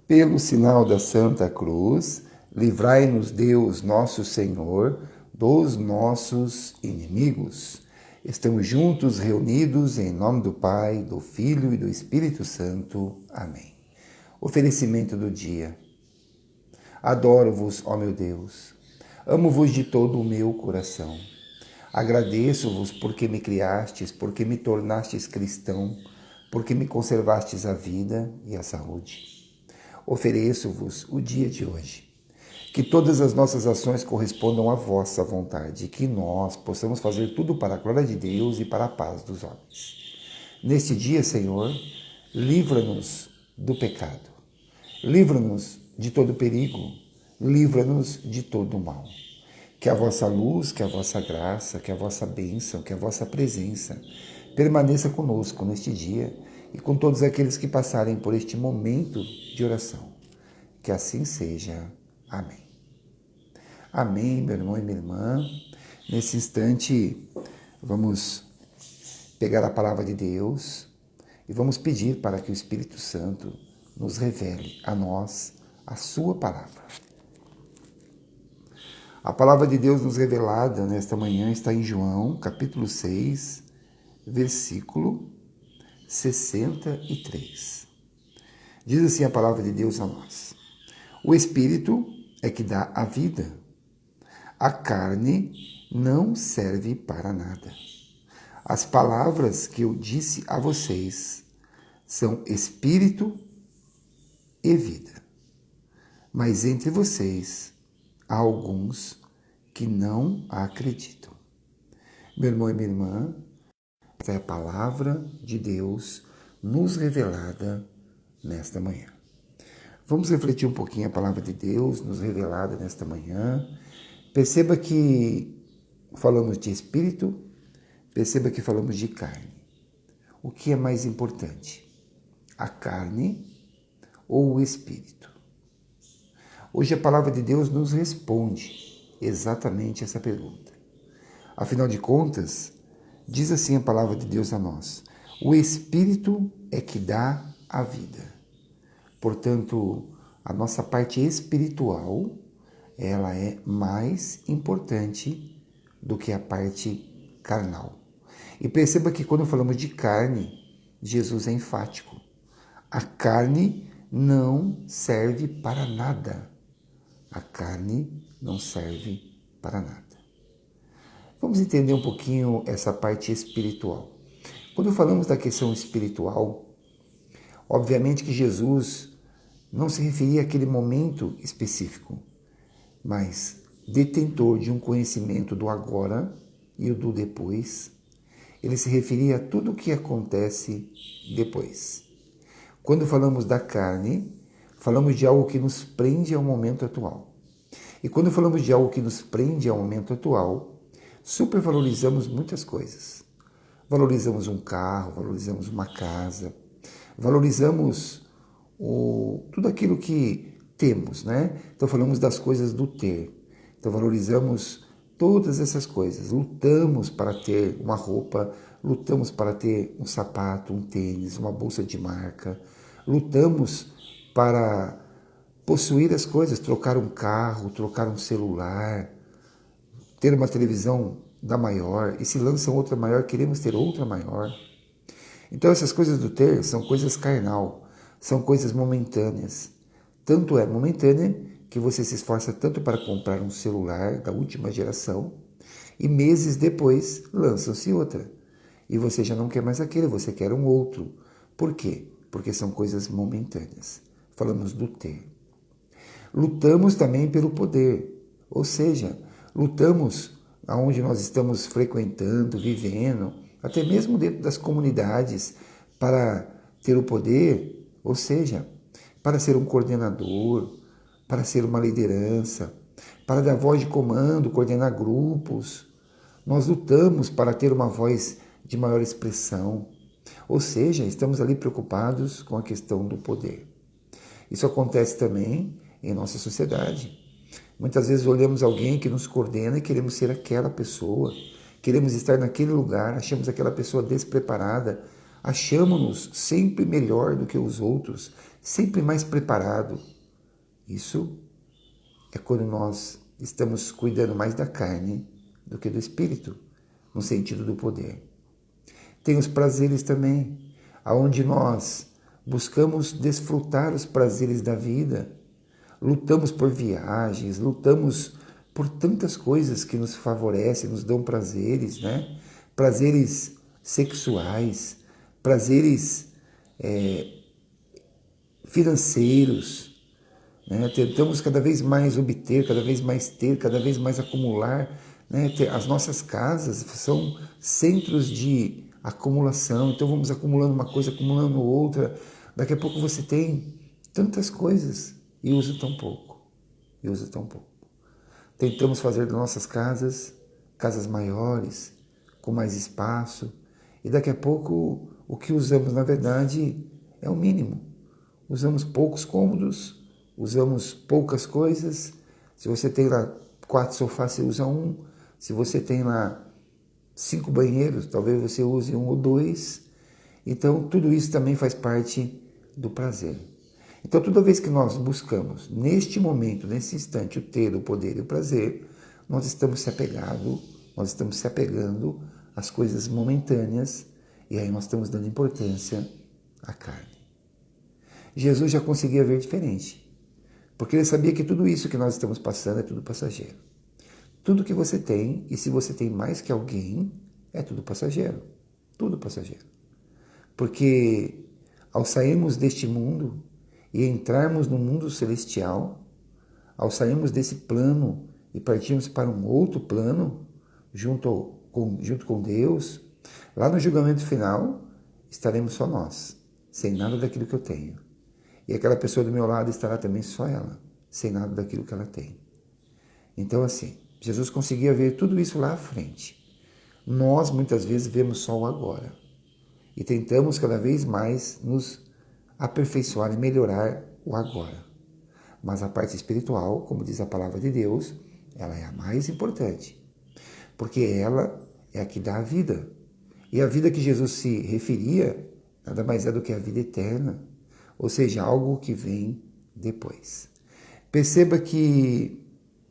Pelo sinal da Santa Cruz, livrai-nos Deus, nosso Senhor, dos nossos inimigos. Estamos juntos, reunidos, em nome do Pai, do Filho e do Espírito Santo. Amém. Oferecimento do dia. Adoro-vos, ó meu Deus. Amo-vos de todo o meu coração. Agradeço-vos porque me criastes, porque me tornastes cristão, porque me conservastes a vida e a saúde. Ofereço-vos o dia de hoje. Que todas as nossas ações correspondam à vossa vontade, que nós possamos fazer tudo para a glória de Deus e para a paz dos homens. Neste dia, Senhor, livra-nos do pecado. Livra-nos de todo perigo. Livra-nos de todo mal. Que a vossa luz, que a vossa graça, que a vossa bênção, que a vossa presença permaneça conosco neste dia e com todos aqueles que passarem por este momento de oração. Que assim seja. Amém. Amém, meu irmão e minha irmã. Nesse instante, vamos pegar a palavra de Deus e vamos pedir para que o Espírito Santo nos revele a nós a sua palavra. A palavra de Deus nos revelada nesta manhã está em João, capítulo 6, versículo 63. Diz assim a palavra de Deus a nós: o Espírito é que dá a vida. A carne não serve para nada. As palavras que eu disse a vocês são Espírito e vida. Mas entre vocês há alguns que não acreditam. Meu irmão e minha irmã, esta é a palavra de Deus nos revelada nesta manhã. Vamos refletir um pouquinho a palavra de Deus nos revelada nesta manhã. Perceba que falamos de espírito, perceba que falamos de carne. O que é mais importante? A carne ou o espírito? Hoje a palavra de Deus nos responde exatamente essa pergunta. Afinal de contas, diz assim a palavra de Deus a nós: o Espírito é que dá a vida. Portanto, a nossa parte espiritual, ela é mais importante do que a parte carnal. E perceba que quando falamos de carne, Jesus é enfático. A carne não serve para nada. A carne não serve para nada. Vamos entender um pouquinho essa parte espiritual. Quando falamos da questão espiritual, obviamente que Jesus não se referia àquele momento específico, mas detentor de um conhecimento do agora e o do depois. Ele se referia a tudo o que acontece depois. Quando falamos da carne, falamos de algo que nos prende ao momento atual. E quando falamos de algo que nos prende ao momento atual, supervalorizamos muitas coisas. Valorizamos um carro, valorizamos uma casa, valorizamos tudo aquilo que temos, né? Então falamos das coisas do ter. Então valorizamos todas essas coisas. Lutamos para ter uma roupa, lutamos para ter um sapato, um tênis, uma bolsa de marca. Lutamos para possuir as coisas, trocar um carro, trocar um celular, ter uma televisão da maior, e se lançam outra maior, queremos ter outra maior. Então essas coisas do ter são coisas carnal, são coisas momentâneas. Tanto é momentânea que você se esforça tanto para comprar um celular da última geração e meses depois lançam-se outra. E você já não quer mais aquele, você quer um outro. Por quê? Porque são coisas momentâneas. Falamos do ter. Lutamos também pelo poder, ou seja, lutamos aonde nós estamos frequentando, vivendo, até mesmo dentro das comunidades, para ter o poder, ou seja, para ser um coordenador, para ser uma liderança, para dar voz de comando, coordenar grupos. Nós lutamos para ter uma voz de maior expressão, ou seja, estamos ali preocupados com a questão do poder. Isso acontece também em nossa sociedade. Muitas vezes olhamos alguém que nos coordena e queremos ser aquela pessoa, queremos estar naquele lugar, achamos aquela pessoa despreparada, achamos-nos sempre melhor do que os outros, sempre mais preparado. Isso é quando nós estamos cuidando mais da carne do que do espírito, no sentido do poder. Tem os prazeres também, aonde nós buscamos desfrutar os prazeres da vida, lutamos por viagens, lutamos por tantas coisas que nos favorecem, nos dão prazeres, né? Prazeres sexuais, prazeres financeiros, né? Tentamos cada vez mais obter, cada vez mais ter, cada vez mais acumular, né? As nossas casas são centros de acumulação, então vamos acumulando uma coisa, acumulando outra. Daqui a pouco você tem tantas coisas e usa tão pouco. Tentamos fazer das nossas casas maiores, com mais espaço, e daqui a pouco o que usamos, na verdade, é o mínimo. Usamos poucos cômodos, usamos poucas coisas. Se você tem lá 4 sofás, você usa um. Se você tem lá 5 banheiros, talvez você use 1 ou 2. Então, tudo isso também faz parte do prazer. Então, toda vez que nós buscamos, neste momento, nesse instante, o ter, o poder e o prazer, nós estamos se apegando às coisas momentâneas, e aí nós estamos dando importância à carne. Jesus já conseguia ver diferente, porque ele sabia que tudo isso que nós estamos passando é tudo passageiro. Tudo que você tem, e se você tem mais que alguém, é tudo passageiro. Tudo passageiro. Porque ao sairmos deste mundo e entrarmos no mundo celestial, ao sairmos desse plano e partirmos para um outro plano, junto com Deus, lá no julgamento final, estaremos só nós, sem nada daquilo que eu tenho. E aquela pessoa do meu lado estará também só ela, sem nada daquilo que ela tem. Então, assim, Jesus conseguia ver tudo isso lá à frente. Nós, muitas vezes, vemos só o agora. E tentamos cada vez mais nos aperfeiçoar e melhorar o agora. Mas a parte espiritual, como diz a palavra de Deus, ela é a mais importante. Porque ela é a que dá a vida. E a vida que Jesus se referia, nada mais é do que a vida eterna. Ou seja, algo que vem depois. Perceba que,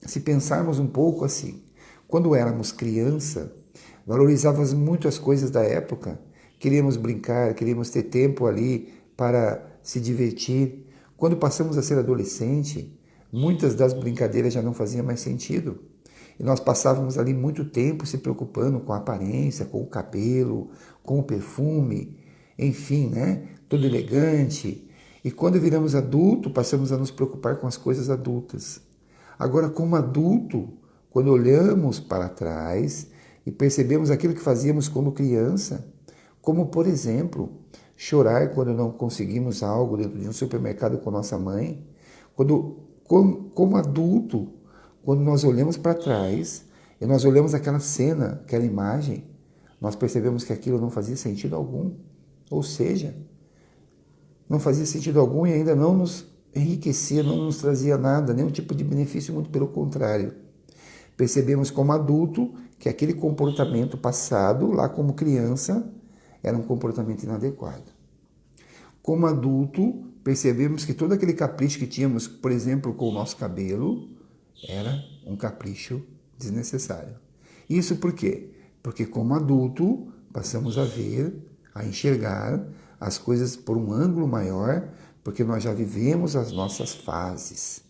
se pensarmos um pouco assim, quando éramos criança, valorizávamos muito as coisas da época, queríamos brincar, queríamos ter tempo ali para se divertir. Quando passamos a ser adolescente, muitas das brincadeiras já não faziam mais sentido. E nós passávamos ali muito tempo se preocupando com a aparência, com o cabelo, com o perfume, enfim, né? Todo elegante. E quando viramos adulto, passamos a nos preocupar com as coisas adultas. Agora, como adulto, quando olhamos para trás e percebemos aquilo que fazíamos como criança, como, por exemplo, chorar quando não conseguimos algo dentro de um supermercado com nossa mãe, como adulto, quando nós olhamos para trás e nós olhamos aquela cena, aquela imagem, nós percebemos que aquilo não fazia sentido algum. Ou seja, não fazia sentido algum e ainda não nos enriquecia, não nos trazia nada, nenhum tipo de benefício, muito pelo contrário. Percebemos como adulto que aquele comportamento passado, lá como criança, era um comportamento inadequado. Como adulto, percebemos que todo aquele capricho que tínhamos, por exemplo, com o nosso cabelo, era um capricho desnecessário. Isso por quê? Porque como adulto, passamos a ver, a enxergar as coisas por um ângulo maior, porque nós já vivemos as nossas fases.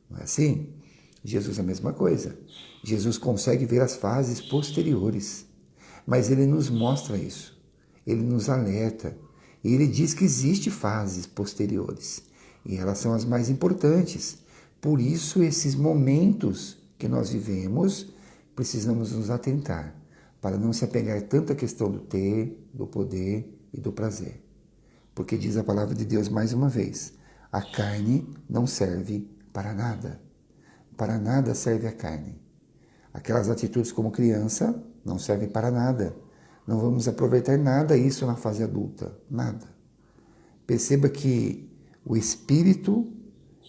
Não é assim? Jesus é a mesma coisa. Jesus consegue ver as fases posteriores, mas ele nos mostra isso. Ele nos alerta. E ele diz que existem fases posteriores. E elas são as mais importantes. Por isso, esses momentos que nós vivemos, precisamos nos atentar, para não se apegar tanto à questão do ter, do poder e do prazer. Porque diz a palavra de Deus mais uma vez, a carne não serve para nada. Para nada serve a carne. Aquelas atitudes como criança não servem para nada. Não vamos aproveitar nada isso na fase adulta. Nada. Perceba que o Espírito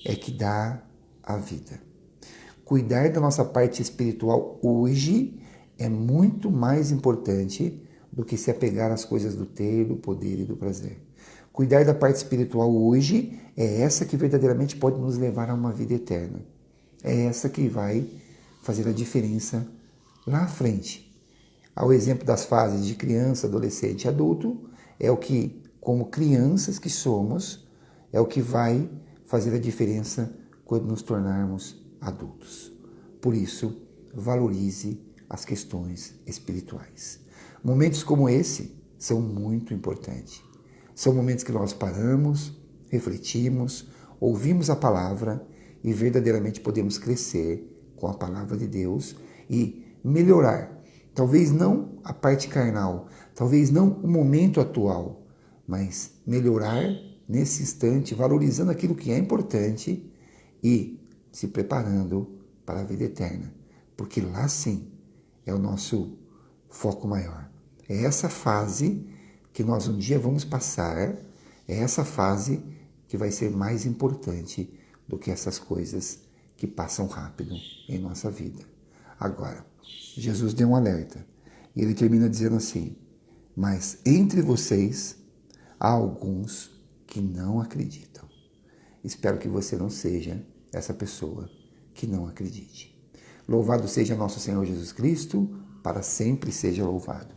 é que dá a vida. Cuidar da nossa parte espiritual hoje é muito mais importante do que se apegar às coisas do ter, do poder e do prazer. Cuidar da parte espiritual hoje é essa que verdadeiramente pode nos levar a uma vida eterna. É essa que vai fazer a diferença lá à frente. Ao exemplo das fases de criança, adolescente e adulto, é o que, como crianças que somos, é o que vai fazer a diferença quando nos tornarmos adultos. Por isso, valorize as questões espirituais. Momentos como esse são muito importantes. São momentos que nós paramos, refletimos, ouvimos a palavra e verdadeiramente podemos crescer com a palavra de Deus e melhorar. Talvez não a parte carnal, talvez não o momento atual, mas melhorar nesse instante, valorizando aquilo que é importante e se preparando para a vida eterna. Porque lá sim é o nosso foco maior. É essa fase que nós um dia vamos passar, é essa fase que vai ser mais importante do que essas coisas que passam rápido em nossa vida. Agora, Jesus deu um alerta e ele termina dizendo assim: mas entre vocês há alguns que não acreditam. Espero que você não seja essa pessoa que não acredite. Louvado seja nosso Senhor Jesus Cristo, para sempre seja louvado.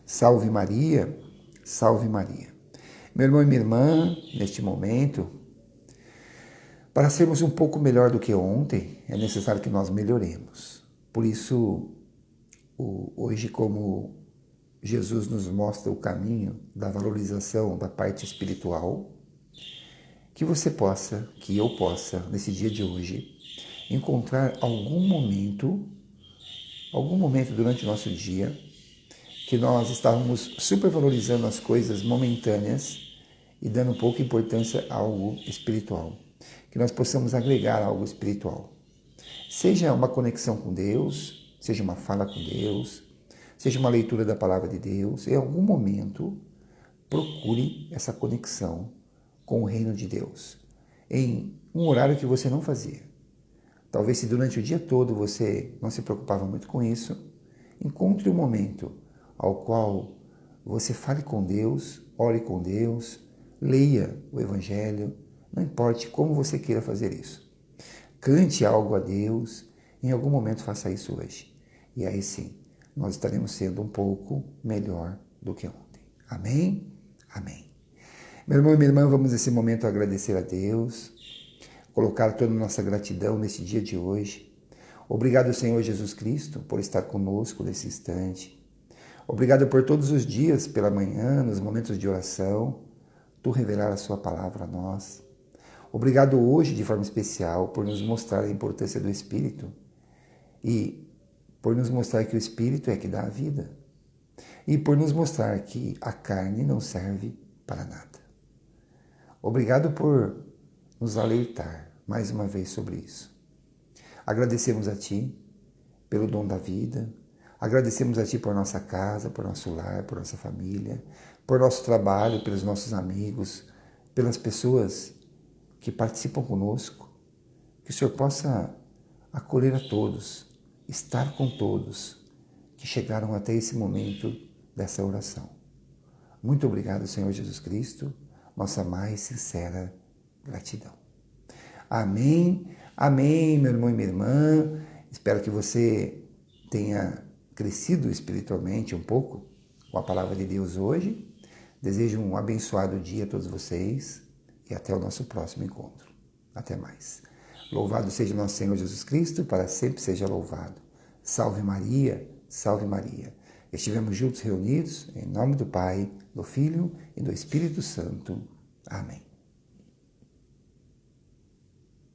Salve Maria, salve Maria. Meu irmão e minha irmã, neste momento, para sermos um pouco melhor do que ontem, é necessário que nós melhoremos. Por isso, hoje, como Jesus nos mostra o caminho da valorização da parte espiritual, que você possa, que eu possa, nesse dia de hoje, encontrar algum momento durante o nosso dia, que nós estávamos supervalorizando as coisas momentâneas e dando pouca importância a algo espiritual. Que nós possamos agregar algo espiritual. Seja uma conexão com Deus, seja uma fala com Deus, seja uma leitura da palavra de Deus. Em algum momento, procure essa conexão com o reino de Deus. Em um horário que você não fazia. Talvez se durante o dia todo você não se preocupava muito com isso, encontre um momento ao qual você fale com Deus, ore com Deus, leia o Evangelho, não importe como você queira fazer isso. Cante algo a Deus, em algum momento faça isso hoje. E aí sim, nós estaremos sendo um pouco melhor do que ontem. Amém? Amém. Meu irmão e minha irmã, vamos nesse momento agradecer a Deus, colocar toda a nossa gratidão nesse dia de hoje. Obrigado, Senhor Jesus Cristo, por estar conosco nesse instante. Obrigado por todos os dias, pela manhã, nos momentos de oração, tu revelar a sua palavra a nós. Obrigado hoje, de forma especial, por nos mostrar a importância do Espírito e por nos mostrar que o Espírito é que dá a vida e por nos mostrar que a carne não serve para nada. Obrigado por nos alertar mais uma vez sobre isso. Agradecemos a Ti pelo dom da vida, agradecemos a Ti por nossa casa, por nosso lar, por nossa família, por nosso trabalho, pelos nossos amigos, pelas pessoas que participam conosco, que o Senhor possa acolher a todos, estar com todos que chegaram até esse momento dessa oração. Muito obrigado, Senhor Jesus Cristo, nossa mais sincera gratidão. Amém, amém, meu irmão e minha irmã. Espero que você tenha crescido espiritualmente um pouco com a palavra de Deus hoje. Desejo um abençoado dia a todos vocês e até o nosso próximo encontro. Até mais. Louvado seja nosso Senhor Jesus Cristo, para sempre seja louvado. Salve Maria, salve Maria. Estivemos juntos reunidos em nome do Pai, do Filho e do Espírito Santo. Amém.